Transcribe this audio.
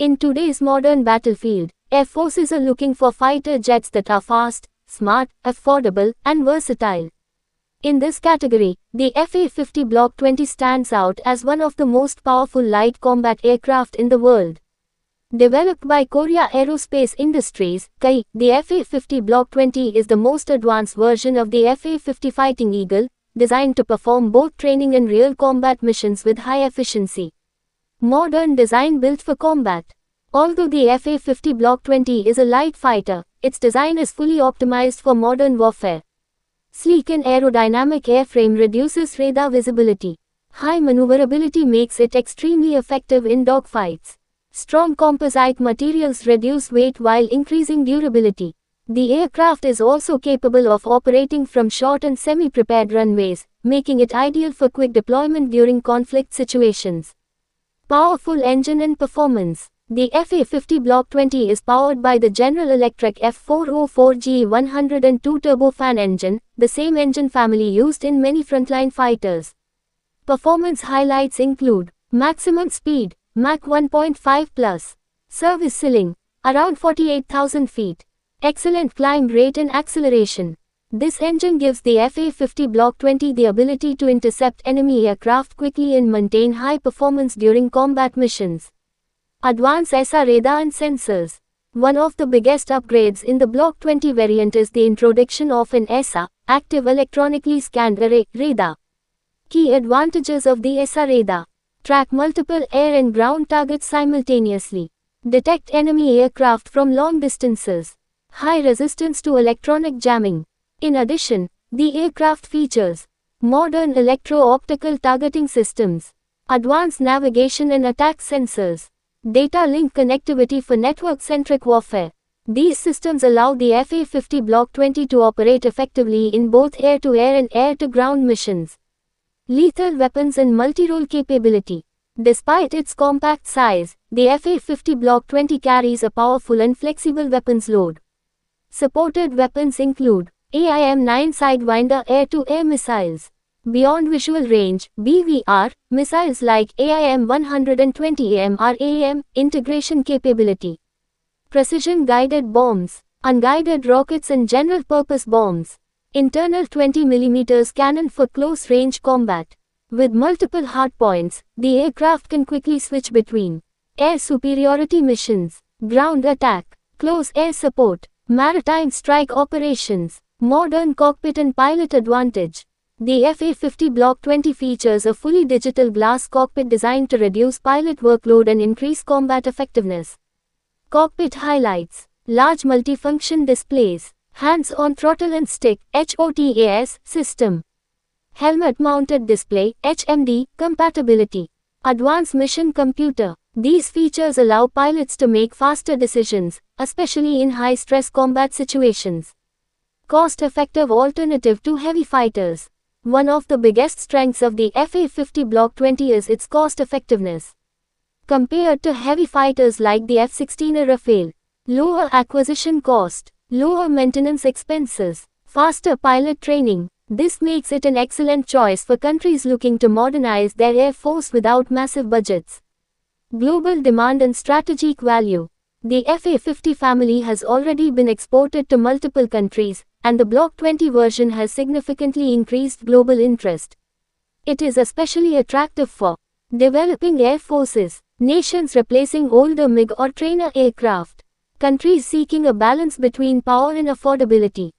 In today's modern battlefield, air forces are looking for fighter jets that are fast, smart, affordable, and versatile. In this category, the F-A-50 Block 20 stands out as one of the most powerful light combat aircraft in the world. Developed by Korea Aerospace Industries, KAI, the F-A-50 Block 20 is the most advanced version of the F-A-50 Fighting Eagle, designed to perform both training and real combat missions with high efficiency. Modern design built for combat. Although the F-A-50 Block 20 is a light fighter, its design is fully optimized for modern warfare. Sleek and aerodynamic airframe reduces radar visibility. High maneuverability makes it extremely effective in dogfights. Strong composite materials reduce weight while increasing durability. The aircraft is also capable of operating from short and semi-prepared runways, making it ideal for quick deployment during conflict situations. Powerful engine and performance. The F-A-50 Block 20 is powered by the General Electric F404G102 turbofan engine, the same engine family used in many frontline fighters. Performance highlights include maximum speed, Mach 1.5+, service ceiling, around 48,000 feet, excellent climb rate and acceleration. This engine gives the F-A-50 Block 20 the ability to intercept enemy aircraft quickly and maintain high performance during combat missions. Advanced ESA radar and sensors. One of the biggest upgrades in the Block 20 variant is the introduction of an ESA, active electronically scanned array, radar. Key advantages of the ESA radar. Track multiple air and ground targets simultaneously. Detect enemy aircraft from long distances. High resistance to electronic jamming. In addition, the aircraft features modern electro-optical targeting systems, advanced navigation and attack sensors, data link connectivity for network-centric warfare. These systems allow the F-A-50 Block 20 to operate effectively in both air-to-air and air-to-ground missions. Lethal weapons and multi-role capability. Despite its compact size, the F-A-50 Block 20 carries a powerful and flexible weapons load. Supported weapons include AIM-9 Sidewinder air-to-air missiles. Beyond visual range, BVR, missiles like AIM-120 AMRAAM, integration capability. Precision-guided bombs, unguided rockets and general-purpose bombs. Internal 20mm cannon for close-range combat. With multiple hardpoints, the aircraft can quickly switch between air superiority missions, ground attack, close air support, maritime strike operations, modern cockpit and pilot advantage. The F-A-50 Block 20 features a fully digital glass cockpit designed to reduce pilot workload and increase combat effectiveness. Cockpit highlights. Large multifunction displays. Hands-on throttle and stick HOTAS system. Helmet-mounted display HMD compatibility. Advanced mission computer. These features allow pilots to make faster decisions, especially in high-stress combat situations. Cost-effective alternative to heavy fighters. One of the biggest strengths of the F-A-50 Block 20 is its cost-effectiveness. Compared to heavy fighters like the F-16 or Rafale, lower acquisition cost, lower maintenance expenses, faster pilot training. This makes it an excellent choice for countries looking to modernize their air force without massive budgets. Global demand and strategic value. The F-A-50 family has already been exported to multiple countries, and the Block 20 version has significantly increased global interest. It is especially attractive for developing air forces, nations replacing older MiG or trainer aircraft, countries seeking a balance between power and affordability.